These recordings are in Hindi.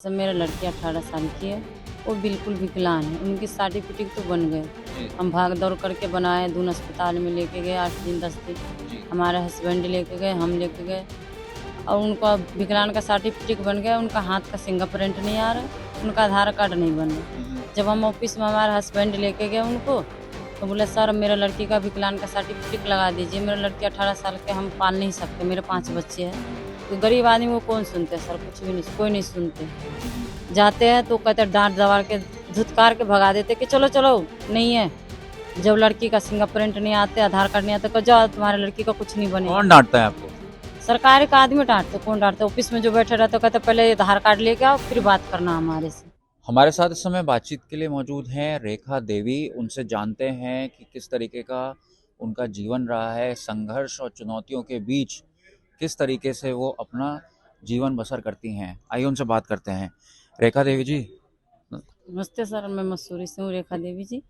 सब मेरा लड़की 18 साल की है। वो बिल्कुल विकलांग है। उनकी सर्टिफिकेट तो बन गए। जी, हम भाग दौड़ करके बनाए, दून अस्पताल में लेके गए 8 दिन 10 दिन। जी। हमारे हस्बैंड लेके गए, हम लेके गए और उनका विकलांग का सर्टिफिकेट बन गया। उनका हाथ का फिंगरप्रिंट नहीं आ रहा, उनका आधार कार्ड नहीं बन रहा। हुँ, हुँ। जब हम ऑफिस में हमारे हस्बैंड लेके गए उनको, तो बोले सर मेरा लड़की का विकलांग का सर्टिफिकेट लगा दीजिए। मेरा लड़की 18 साल के हम पाल नहीं सकते, मेरे 5 बच्चे हैं। तो गरीब आदमी को कौन सुनते हैं सर, कुछ भी नहीं, कोई नहीं सुनते। जाते हैं तो कहते डाँट दबा के धुतकार के भगा देते कि चलो चलो नहीं है। जब लड़की का फिंगरप्रिंट नहीं आते, आधार कार्ड नहीं आता, कहो जाओ तुम्हारे लड़की का कुछ नहीं बनेगा। कौन डाँटता है आपको? सरकारी का आदमी डाँटते, कौन डाँटते? ऑफिस में जो बैठे रहते कहते पहले आधार कार्ड लेके आओ फिर बात करना हमारे से। हमारे साथ इस समय बातचीत के लिए मौजूद हैं रेखा देवी। उनसे जानते हैं कि किस तरीके का उनका जीवन रहा है, संघर्ष और चुनौतियों के बीच किस तरीके से वो अपना जीवन बसर करती हैं। आइए उनसे बात करते हैं। रेखा देवी जी, नमस्ते सर, मैं मसूरी से हूँ, रेखा देवी जी।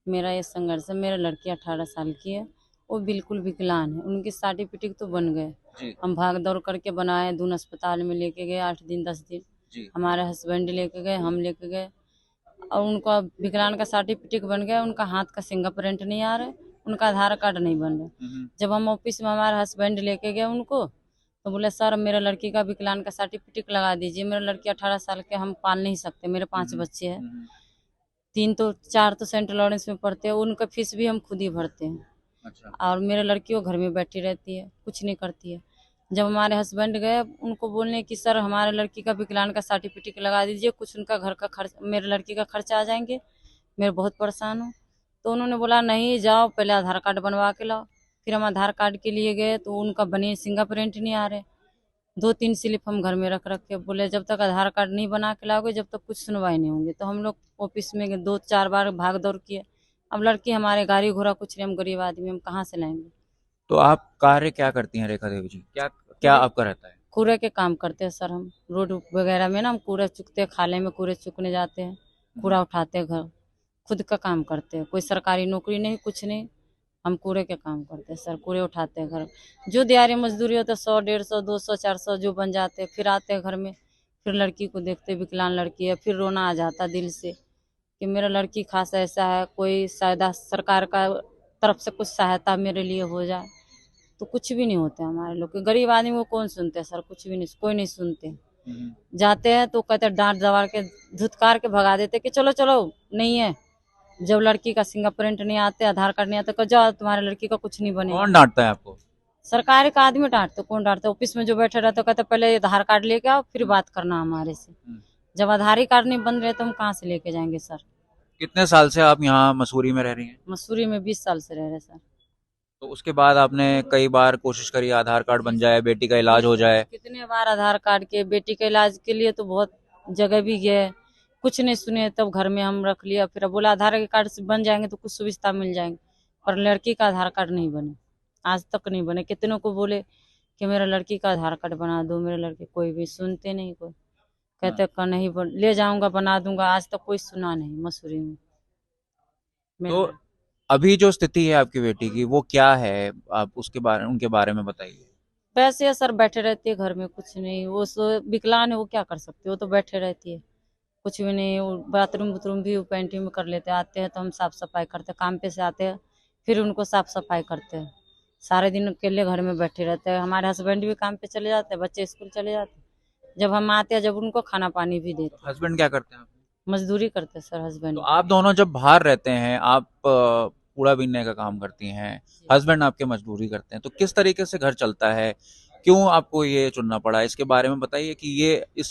मेरा ये संघर्ष है। मेरा लड़की 18 साल की है। वो बिल्कुल विकलांग है। उनकी सर्टिफिकेट तो बन गए। जी, हम भाग दौड़ करके बनाए, दून अस्पताल में लेके गए 8 दिन 10 दिन। जी। हमारे हस्बैंड लेके गए, हम लेके गए और उनका विकलांग का सर्टिफिकेट बन गया। उनका हाथ का फिंगरप्रिंट नहीं आ रहा, उनका आधार कार्ड नहीं बन रहा। हुँ, हुँ। जब हम ऑफिस में हमारे हस्बैंड लेके गए उनको, तो बोले सर मेरा लड़की का विकलांग का सर्टिफिकेट लगा दीजिए। मेरा लड़की 18 साल के हम पाल नहीं सकते, मेरे हुँ, 5 हुँ। बच्चे हैं। हुँ, हुँ। 4 तो सेंट लॉरेंस में पढ़ते हैं, उनका फीस भी हम खुद ही भरते हैं। अच्छा। और मेरे लड़की वो घर में बैठी रहती है, कुछ नहीं करती है। जब हमारे हस्बैंड गए उनको बोलने कि सर हमारे लड़की का विकलांग का सर्टिफिकेट लगा दीजिए, कुछ उनका घर का खर्च, मेरे लड़की का खर्चा आ जाएंगे, मैं बहुत परेशान हूँ। तो उन्होंने बोला नहीं जाओ पहले आधार कार्ड बनवा के लाओ। फिर हम आधार कार्ड के लिए गए तो उनका बनी फिंगरप्रिंट नहीं आ रहे। 2-3 स्लिप हम घर में रख रख के बोले जब तक आधार कार्ड नहीं बना के लाओगे जब तक कुछ सुनवाई नहीं होंगी। तो हम लोग ऑफिस में 2-4 बार भाग दौड़ किए। अब लड़की हमारे गाड़ी घोड़ा कुछ नहीं, हम गरीब आदमी, हम कहाँ से लाएंगे। तो आप कार्य क्या करती हैं रेखा देवी जी? क्या क्या कूड़े आपका रहता है? कूड़े के काम करते हैं सर हम। रोड वगैरह में ना हम कूड़े चुकते हैं, खाले में कूड़े चुकने जाते हैं, हुँ, हुँ। कूड़ा उठाते हैं घर। खुद का काम करते हैं, कोई सरकारी नौकरी नहीं, कुछ नहीं। हम कूड़े के काम करते हैं सर, कूड़े उठाते हैं घर। जो दिहाड़ी मजदूरी होता है 100 150 200 400 जो बन जाते हैं, फिर आते हैं घर में। फिर लड़की को देखते विकलांग लड़की है, फिर रोना आ जाता दिल से कि मेरा लड़की खास ऐसा है, कोई शायद सरकार का तरफ से कुछ सहायता मेरे लिए हो जाए। तो कुछ भी नहीं होता है हमारे लोग के, गरीब आदमी को कौन सुनते हैं सर, कुछ भी नहीं, कोई नहीं सुनते। हुँ, हुँ। जाते हैं तो कहते डांट दबा के धुतकार के भगा देते कि चलो चलो नहीं है। जब लड़की का फिंगरप्रिंट नहीं आते, आधार कार्ड नहीं आता, कहो जाओ तुम्हारे लड़की का कुछ नहीं बनेगा। कौन डाँटता है आपको? सरकारी का आदमी डांटते, कौन डांटते? ऑफिस में जो बैठे रहते कहते पहले आधार कार्ड लेके आओ फिर हुँ, बात करना हमारे से। हुँ। जब आधार ही कार्ड नहीं बन रहे तो हम कहाँ से लेके जाएंगे सर। कितने साल से आप यहाँ मसूरी में रह रही हैं? मसूरी में 20 साल से रह रहे सर। तो उसके बाद आपने कई बार कोशिश करी आधार कार्ड बन जाए, बेटी का इलाज हो जाए। कितने बार आधार कार्ड के, बेटी के इलाज के लिए तो बहुत जगह भी गए, कुछ नहीं सुने। तब घर में हम रख लिया, फिर बोला आधार कार्ड से बन जाएंगे तो कुछ सुविधा मिल जाएंगे। पर लड़की का आधार कार्ड नहीं बने, आज तक नहीं बने। कितनों को बोले कि मेरा लड़की का आधार कार्ड बना दो, मेरे लड़के, कोई भी सुनते नहीं। कोई हाँ। कहते का नहीं ले जाऊंगा बना दूंगा, आज तक कोई सुना नहीं मसूरी में तो मेरा। अभी जो स्थिति है आपकी बेटी की वो क्या है? आप उसके बारे उनके बारे में बताइए। वैसे सर बैठे रहती है घर में, कुछ नहीं। वो विकलांग है, वो क्या कर सकती है, वो तो बैठे रहती है, कुछ भी नहीं। वो बाथरूम बुथरूम भी पेंटिंग में कर लेते हैं। आते हैं तो हम साफ सफाई करते हैं, काम पे से आते हैं फिर उनको साफ सफाई करते हैं। सारे दिन अकेले घर में बैठे रहते हैं। हमारे हस्बैंड भी काम पे चले जाते हैं, बच्चे स्कूल चले जाते हैं। जब हम आते हैं जब उनको खाना पानी भी तो देते हैं। हस्बैंड क्या करते हैं आपके? मजदूरी करते हैं सर तो हस्बैंड। आप दोनों जब बाहर रहते हैं, आप कूड़ा बीनने का काम करती हैं, हस्बैंड आपके मजदूरी करते हैं, तो किस तरीके से घर चलता है? क्यों आपको ये चुनना पड़ा? इसके बारे में बताइए कि ये इस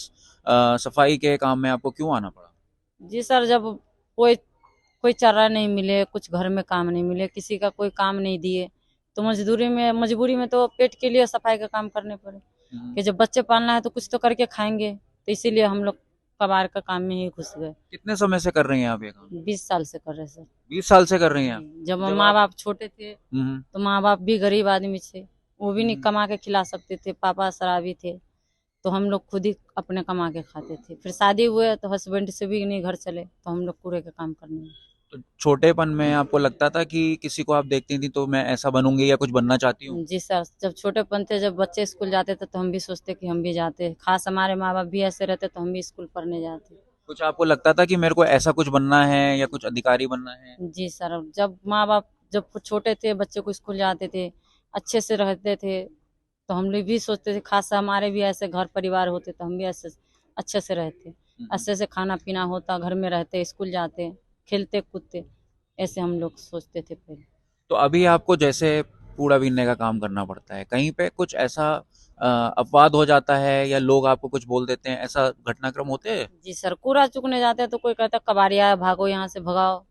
सफाई के काम में आपको क्यों आना पड़ा? जी सर, जब कोई कोई चारा नहीं मिले, कुछ घर में काम नहीं मिले, किसी का कोई काम नहीं दिए, तो मजबूरी में तो पेट के लिए सफाई का काम करने पड़े। हम्म। कि जब बच्चे पालना है तो कुछ तो करके खाएंगे, तो इसीलिए हम लोग कबाड़ का काम में ही घुस गए। कितने समय से कर रही हैं आप ये काम? 20 साल से कर रहे सर। 20 साल से कर रही हैं आप? जी, जब जब माँ आप बाप छोटे थे हम्म, तो माँ बाप भी गरीब आदमी थे, वो भी नहीं हम्म। कमा के खिला सकते थे, पापा शराबी थे। तो हम लोग खुद ही अपने कमा के खाते थे। फिर शादी हुए तो हस्बैंड से भी नहीं घर चले, तो हम लोग कूड़े के काम करने लगे। तो छोटेपन में आपको लगता था कि किसी को आप देखती थी तो मैं ऐसा बनूंगी या कुछ बनना चाहती हूँ? जी सर, जब छोटेपन थे, जब बच्चे स्कूल जाते थे तो हम भी सोचते कि हम भी जाते, खास हमारे माँ बाप भी ऐसे रहते तो हम भी स्कूल पढ़ने जाते। कुछ आपको लगता था कि मेरे को ऐसा कुछ बनना है या कुछ अधिकारी बनना है? जी सर, जब माँ बाप जब छोटे थे बच्चे को स्कूल जाते थे, अच्छे से रहते थे, तो हम लोग भी सोचते थे खास हमारे भी ऐसे घर परिवार होते तो हम भी ऐसे अच्छे से रहते, अच्छे से खाना पीना होता, घर में रहते, स्कूल जाते, खेलते कूदते, ऐसे हम लोग सोचते थे पहले। तो अभी आपको जैसे कूड़ा बीनने का काम करना पड़ता है, कहीं पे कुछ ऐसा अपवाद हो जाता है या लोग आपको कुछ बोल देते हैं, ऐसा घटनाक्रम होते हैं? जी सर, कूड़ा चुकने जाते हैं तो कोई कहता कबाड़िया है, भागो यहाँ से, भगाओ,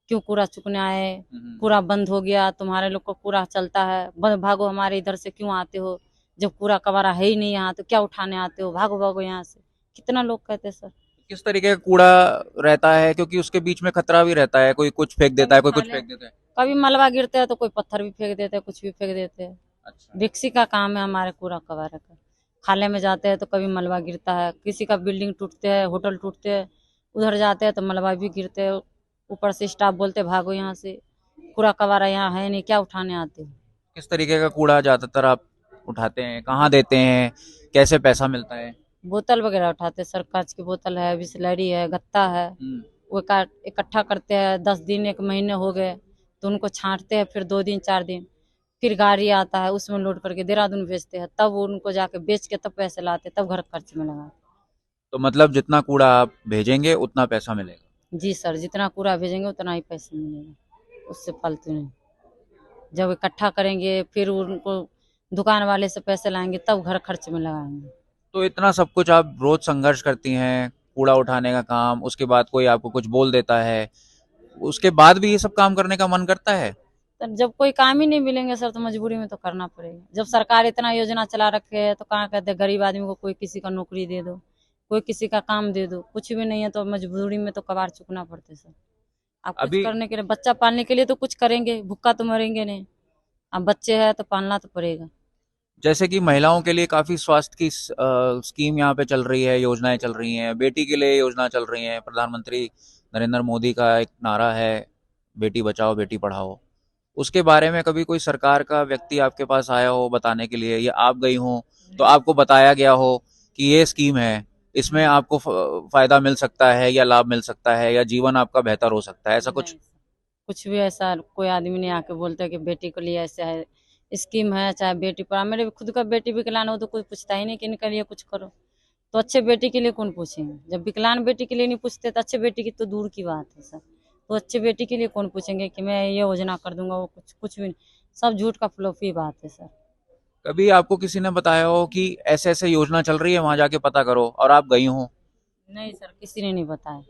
क्यों कूड़ा चुकने आए, कूड़ा बंद हो गया, तुम्हारे लोग को कूड़ा चलता है, भागो, हमारे इधर से क्यों आते हो, जब कूड़ा कबाड़ा है ही नहीं यहाँ तो क्या उठाने आते हो, भागो भागो यहाँ से, कितना लोग कहते हैं सर। किस तरीके का कूड़ा रहता है, क्योंकि उसके बीच में खतरा भी रहता है, कोई कुछ फेंक देता कभी है, कोई कुछ खाले, फेंक देता है। कभी मलबा गिरते हैं तो कोई पत्थर भी फेंक देते हैं, कुछ भी फेंक देते हैं। अच्छा। रिक्सी का काम है हमारे कूड़ा कबाड़ा का। खाले में जाते हैं तो कभी मलबा गिरता है, किसी का बिल्डिंग टूटते हैं, होटल टूटते हैं, उधर जाते हैं तो मलबा भी गिरते हैं, ऊपर से स्टाफ बोलते हैं, भागो यहाँ से, कूड़ा कबाड़ा यहाँ है नहीं, क्या उठाने आते हो। किस तरीके का कूड़ा ज्यादातर आप उठाते हैं, कहाँ देते हैं, कैसे पैसा मिलता है? बोतल वगैरह उठाते हैं सर, कांच की बोतल है, बिसलरी है, गत्ता है, हम्म। वो इकट्ठा करते हैं, 10 दिन 1 महीने हो गए तो उनको छांटते हैं, फिर 2 दिन 4 दिन, फिर गाड़ी आता है उसमें लोड करके देहरादून भेजते हैं, तब वो उनको जाके बेच के तब पैसे लाते, तब घर खर्च में लगाते। तो मतलब जितना कूड़ा आप भेजेंगे उतना पैसा मिलेगा? जी सर, जितना कूड़ा भेजेंगे उतना ही पैसा मिलेगा, उससे फालतू नहीं। जब इकट्ठा करेंगे फिर उनको दुकान वाले से पैसे लाएंगे तब घर खर्च में लगाएंगे। तो इतना सब कुछ आप रोज संघर्ष करती हैं, कूड़ा उठाने का काम, उसके बाद कोई आपको कुछ बोल देता है, उसके बाद भी ये सब काम करने का मन करता है? तो जब कोई काम ही नहीं मिलेंगे सर तो मजबूरी में तो करना पड़ेगा, जब सरकार इतना योजना चला रखे है तो कहाँ कहते हैं गरीब आदमी को कोई किसी का नौकरी दे दो, कोई किसी का काम दे दो, कुछ भी नहीं है तो मजबूरी में तो कबाड़ चुकना पड़ता है सर। आप कुछ अभी करने के लिए, बच्चा पालने के लिए तो कुछ करेंगे, भूखा तो मरेंगे नहीं, अब बच्चे हैं तो पालना तो पड़ेगा। जैसे कि महिलाओं के लिए काफी स्वास्थ्य की स्कीम यहाँ पे चल रही है, योजनाएं चल रही हैं, बेटी के लिए योजना चल रही है, प्रधानमंत्री नरेंद्र मोदी का एक नारा है, बेटी बचाओ बेटी पढ़ाओ। उसके बारे में कभी कोई सरकार का व्यक्ति आपके पास आया हो बताने के लिए, या आप गई हो तो आपको बताया गया हो कि ये स्कीम है, इसमें आपको फायदा मिल सकता है या लाभ मिल सकता है या जीवन आपका बेहतर हो सकता है, ऐसा नहीं कुछ? सर, कुछ भी ऐसा कोई आदमी नहीं आके बोलता कि बेटी के लिए ऐसा है, स्कीम है, चाहे बेटी पढ़ा, मेरे खुद का बेटी विकलांग हो तो कोई पूछता ही नहीं कि इनके लिए कुछ करो, तो अच्छे बेटी के लिए कौन पूछेंगे, जब विकलांग बेटी के लिए नहीं पूछते तो अच्छे बेटी की तो दूर की बात है सर। तो अच्छे बेटी के लिए कौन पूछेंगे कि मैं ये योजना कर दूंगा, वो कुछ कुछ भी नहीं, सब झूठ का फुलौफी बात है सर। कभी आपको किसी ने बताया हो कि ऐसे ऐसे योजना चल रही है, वहां जाके पता करो, और आप गई हो? नहीं सर, किसी ने नहीं बताया,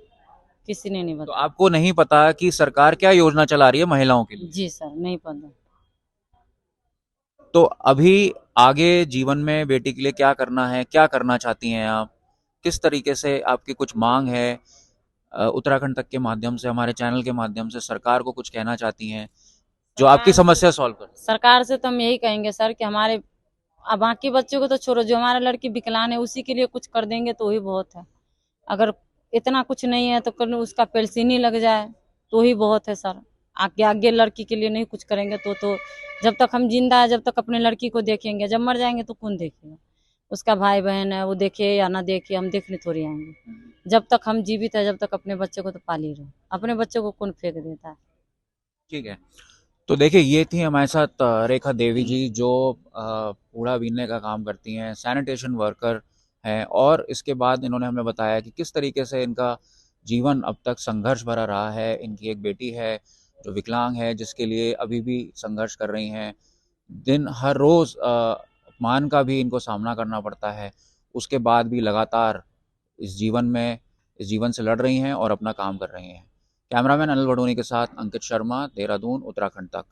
किसी ने नहीं तो बताया। आपको नहीं पता कि सरकार क्या योजना चला रही है महिलाओं के लिए? जी सर, नहीं पता। तो अभी आगे जीवन में बेटी के लिए क्या करना है, क्या करना चाहती हैं आप, किस तरीके से आपकी कुछ मांग है, उत्तराखंड तक के माध्यम से, हमारे चैनल के माध्यम से सरकार को कुछ कहना चाहती हैं जो आपकी सरकार से समस्या सॉल्व कर? सरकार से तो हम यही कहेंगे सर कि हमारे, अब बाकी बच्चों को तो छोड़ो, जो हमारा लड़की विकलांग है उसी के लिए कुछ कर देंगे तो वही बहुत है। अगर इतना कुछ नहीं है तो कल उसका पेंशन ही लग जाए तो ही बहुत है सर। आगे आगे लड़की के लिए नहीं कुछ करेंगे तो जब तक हम जिंदा है जब तक अपने लड़की को देखेंगे, जब मर जाएंगे तो कौन देखेगा, उसका भाई बहन है वो देखे या ना देखे, हम देखने थोड़ी आएंगे। जब तक हम जीवित है जब तक अपने बच्चे को तो पाल ही रहे, अपने बच्चे को कौन फेंक देता है। ठीक है। तो देखिए, ये थी हमारे साथ रेखा देवी जी, जो कूड़ा बीनने का काम करती हैं, सैनिटेशन वर्कर हैं, और इसके बाद इन्होंने हमें बताया कि किस तरीके से इनका जीवन अब तक संघर्ष भरा रहा है। इनकी एक बेटी है जो विकलांग है, जिसके लिए अभी भी संघर्ष कर रही हैं। दिन हर रोज़ अपमान का भी इनको सामना करना पड़ता है, उसके बाद भी लगातार इस जीवन से लड़ रही हैं और अपना काम कर रही हैं। कैमरामैन अनिल बडोनी के साथ अंकित शर्मा, देहरादून, उत्तराखंड तक।